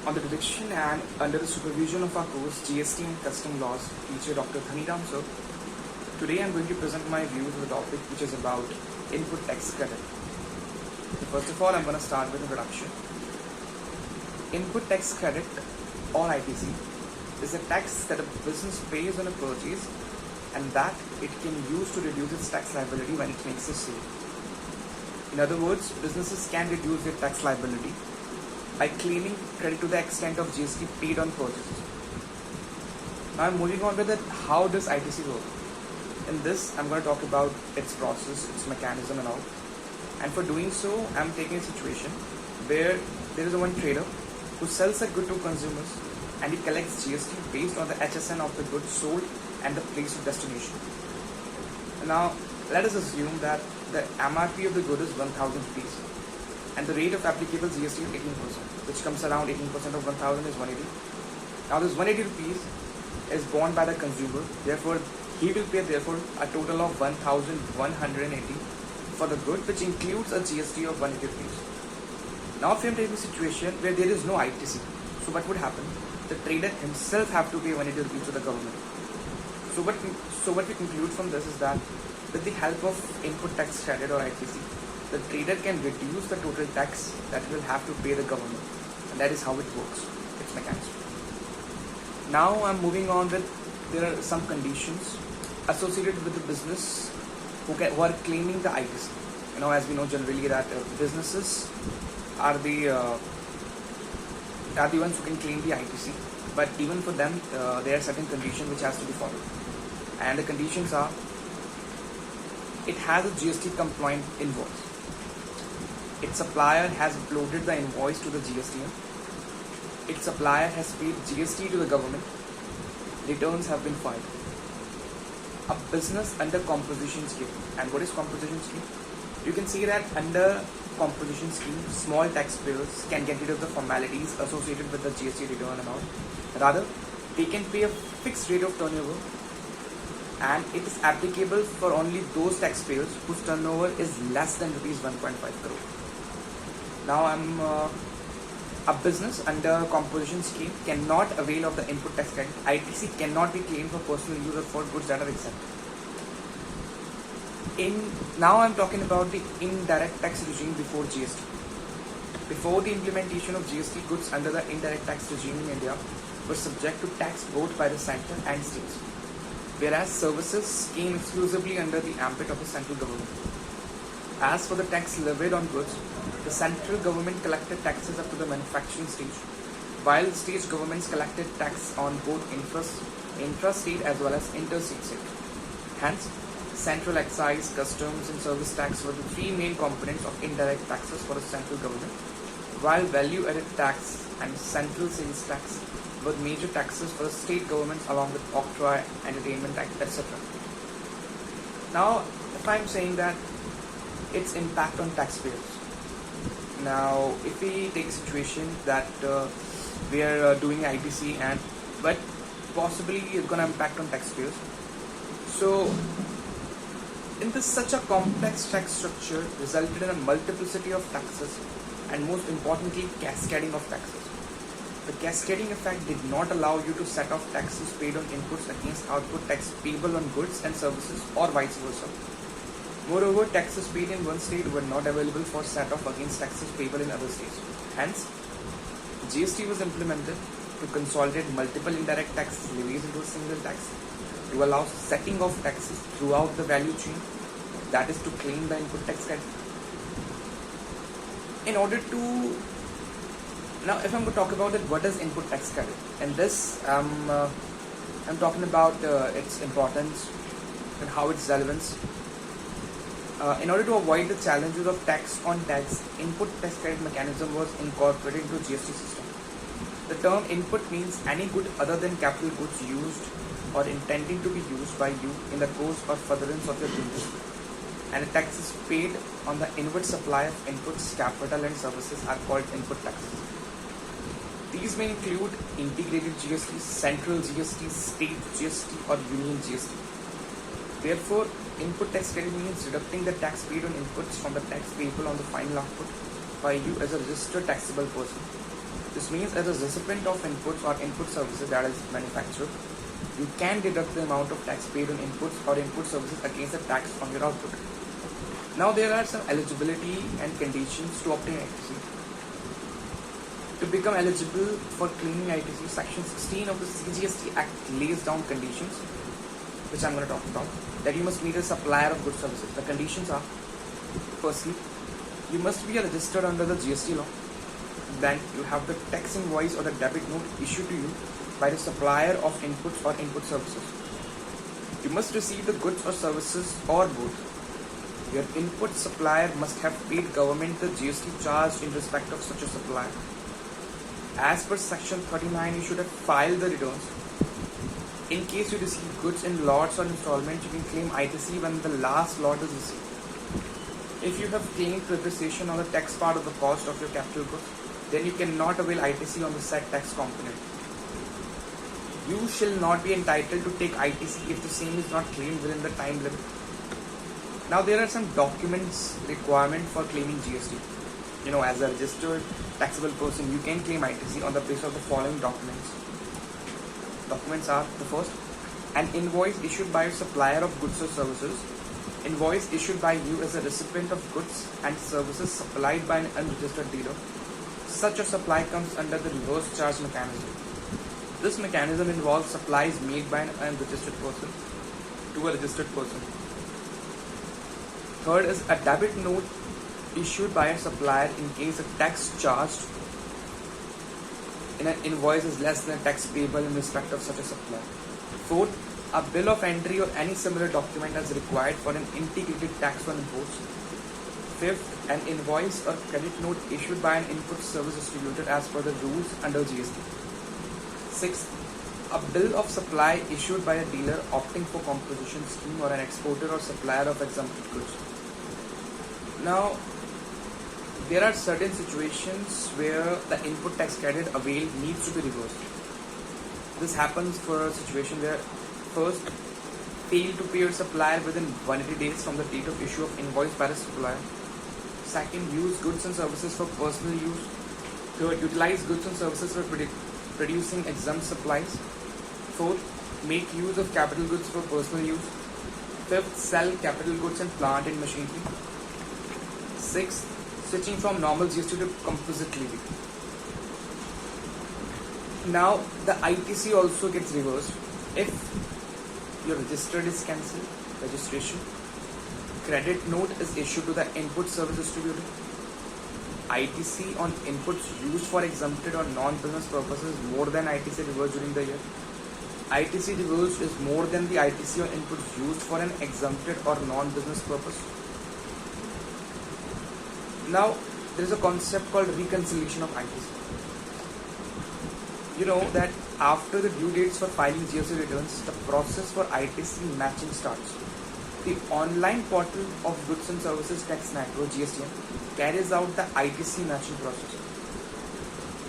On the direction and under the supervision of our course GST and Custom Laws teacher Dr. Dhaniram sir, today I am going to present my views on the topic which is about input tax credit. First of all, I am going to start with introduction. Input tax credit or ITC is a tax that a business pays on a purchase and that it can use to reduce its tax liability when it makes a sale. In other words, businesses can reduce their tax liability by claiming credit to the extent of GST paid on purchases. Now I'm moving on with it. How does ITC work? In this, I'm going to talk about its process, its mechanism and all. And for doing so, I'm taking a situation where there is one trader who sells a good to consumers and he collects GST based on the HSN of the goods sold and the place of destination. Now, let us assume that the MRP of the good is 1000 rupees and the rate of applicable GST is 18%, which comes around 18% of 1000 is 180. Now, this 180 rupees is borne by the consumer, therefore, he will pay a total of 1180 for the good, which includes a GST of 180 rupees. Now, if I am taking a situation where there is no ITC, so what would happen? The trader himself have to pay 180 rupees to the government. So what we conclude from this is that with the help of input tax credit or ITC, the trader can reduce the total tax that he will have to pay the government, and that is how it works, its mechanism. Now I'm moving on with, there are some conditions associated with the business who are claiming the ITC. As we know generally that businesses are the ones who can claim the ITC, but even for them there are certain conditions which has to be followed, and the conditions are: it has a GST compliant invoice, its supplier has uploaded the invoice to the GSTN, its supplier has paid GST to the government, returns have been filed, a business under composition scheme. And what is composition scheme? You can see that under composition scheme, small taxpayers can get rid of the formalities associated with the GST return amount. Rather, they can pay a fixed rate of turnover, and it is applicable for only those taxpayers whose turnover is less than rupees 1.5 crore. Now, a business under composition scheme cannot avail of the input tax credit. ITC cannot be claimed for personal use or for goods that are exempt. Now I'm talking about the indirect tax regime before GST. Before the implementation of GST, goods under the indirect tax regime in India were subject to tax both by the center and states, whereas services came exclusively under the ambit of the central government. As for the tax levied on goods, the central government collected taxes up to the manufacturing stage, while the state governments collected tax on both intrastate as well as interstate sector. Hence, central excise, customs and service tax were the three main components of indirect taxes for the central government, while value-added tax and central sales tax were major taxes for the state governments along with octroi, entertainment tax, etc. Now, if I'm saying that its impact on taxpayers. Now, if we take a situation that we are doing ITC but possibly it's going to impact on taxpayers. So, in this, such a complex tax structure resulted in a multiplicity of taxes and most importantly cascading of taxes. The cascading effect did not allow you to set off taxes paid on inputs against output tax payable on goods and services or vice versa. Moreover, taxes paid in one state were not available for set off against taxes payable in other states. Hence, GST was implemented to consolidate multiple indirect tax levies into a single tax, to allow setting of taxes throughout the value chain, that is to claim the input tax credit. Now if I'm going to talk about it, what is input tax credit? And this, I'm talking about its importance and how its relevance. In order to avoid the challenges of tax on tax, input tax credit mechanism was incorporated into GST system. The term input means any good other than capital goods used or intending to be used by you in the course or furtherance of your business, and the taxes paid on the inward supply of inputs, capital and services are called input taxes. These may include integrated GST, central GST, state GST or union GST. Therefore, input tax credit means deducting the tax paid on inputs from the tax payable on the final output by you as a registered taxable person, This means as a recipient of inputs or input services that is manufactured, you can deduct the amount of tax paid on inputs or input services against the tax on your output. Now there are some eligibility and conditions to obtain ITC. To become eligible for claiming ITC, Section 16 of the CGST Act lays down conditions, which I'm going to talk about, that you must meet a supplier of goods services. The conditions are, firstly, you must be registered under the GST law. Then you have the tax invoice or the debit note issued to you by the supplier of inputs or input services. You must receive the goods or services or both. Your input supplier must have paid government the GST charge in respect of such a supplier. As per Section 39, you should have filed the returns. In case you receive goods in lots or installments, you can claim ITC when the last lot is received. If you have claimed depreciation on the tax part of the cost of your capital goods, then you cannot avail ITC on the said tax component. You shall not be entitled to take ITC if the same is not claimed within the time limit. Now there are some documents requirement for claiming GST. As a registered taxable person, you can claim ITC on the basis of the following documents. Documents are, the first, an invoice issued by a supplier of goods or services, invoice issued by you as a recipient of goods and services supplied by an unregistered dealer. Such a supply comes under the reverse charge mechanism. This mechanism involves supplies made by an unregistered person to a registered person. Third is a debit note issued by a supplier in case a tax charged in an invoice is less than tax payable in respect of such a supplier. Fourth, a bill of entry or any similar document as required for an integrated tax on imports. Fifth, an invoice or credit note issued by an input service distributor as per the rules under GST. Sixth, a bill of supply issued by a dealer opting for composition scheme or an exporter or supplier of exempted goods. Now, there are certain situations where the input tax credit availed needs to be reversed. This happens for a situation where, first, fail to pay your supplier within 180 days from the date of issue of invoice by the supplier. Second, use goods and services for personal use. Third, utilize goods and services for producing exempt supplies. Fourth, make use of capital goods for personal use. Fifth, sell capital goods and plant and machinery. Sixth, switching from normal GST to composite levy. Now, the ITC also gets reversed if your registered is cancelled, registration, credit note is issued to the input service distributor, ITC on inputs used for exempted or non-business purposes more than ITC reversed during the year, ITC reversed is more than the ITC on inputs used for an exempted or non-business purpose. Now, there is a concept called reconciliation of ITC. You know that after the due dates for filing GST returns, the process for ITC matching starts. The online portal of Goods and Services Tax Network GSTN carries out the ITC matching process.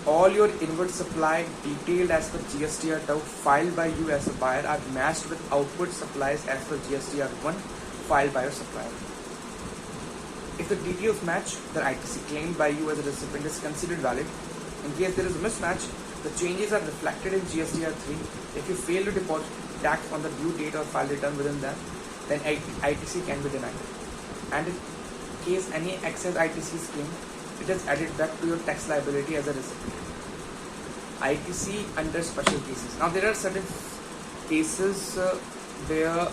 All your inward supply detailed as per GSTR 2 filed by you as a buyer are matched with outward supplies as per GSTR 1 filed by your supplier. If the details match, the ITC claimed by you as a recipient is considered valid. In case there is a mismatch, the changes are reflected in GSTR 3. If you fail to deposit tax on the due date or file return within that, then ITC can be denied. And in case any excess ITC is claimed, it is added back to your tax liability as a recipient. ITC under special cases. Now there are certain cases where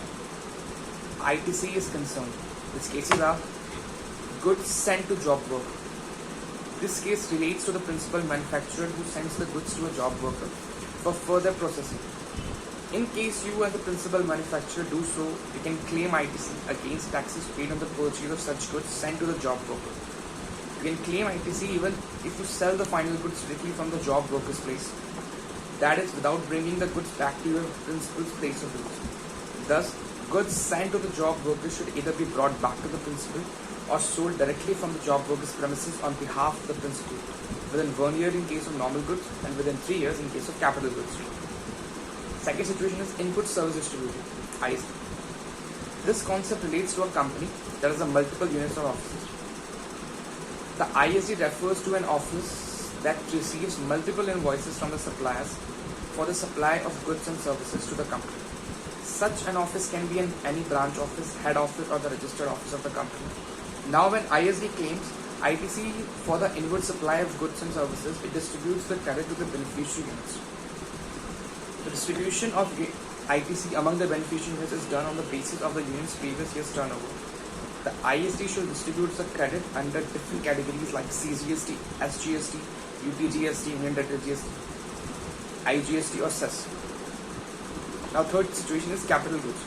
ITC is concerned. These cases are goods sent to job worker. This case relates to the principal manufacturer who sends the goods to a job worker for further processing. In case you as the principal manufacturer do so, you can claim ITC against taxes paid on the purchase of such goods sent to the job worker. You can claim ITC even if you sell the final goods directly from the job worker's place. That is, without bringing the goods back to your principal's place of use. Thus, goods sent to the job worker should either be brought back to the principal or sold directly from the job worker's premises on behalf of the principal, within 1 year in case of normal goods and within 3 years in case of capital goods. Second situation is input service distributor, ISD. This concept relates to a company that has a multiple units or offices. The ISD refers to an office that receives multiple invoices from the suppliers for the supply of goods and services to the company. Such an office can be in any branch office, head office, or the registered office of the company. Now, when ISD claims ITC for the inward supply of goods and services, it distributes the credit to the beneficiary units. The distribution of ITC among the beneficiary units is done on the basis of the unit's previous year's turnover. The ISD should distribute the credit under different categories like CGST, SGST, UTGST, Union Territory GST, IGST, or cess. Now, third situation is capital goods.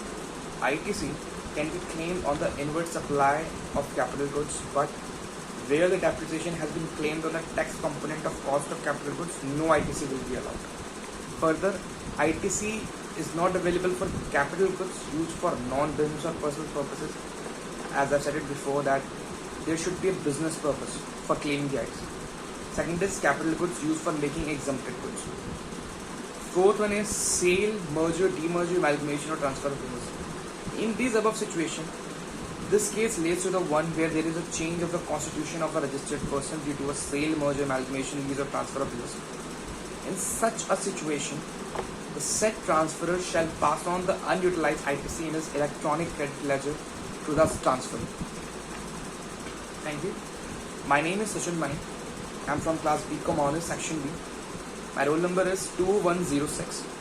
ITC can be claimed on the inward supply of capital goods, but where the depreciation has been claimed on the tax component of cost of capital goods, no ITC will be allowed. Further, ITC is not available for capital goods used for non-business or personal purposes. As I've said it before, that there should be a business purpose for claiming the ITC. Second is capital goods used for making exempted goods. Fourth one is sale, merger, demerger, amalgamation, or transfer of business. In these above situations, this case relates to the one where there is a change of the constitution of a registered person due to a sale, merger, amalgamation, lease, or transfer of business. In such a situation, the said transferor shall pass on the unutilized ITC in his electronic credit ledger to the transferee. Thank you. My name is Sachin Mani. I am from class BCom Honors Section B. My roll number is 2106.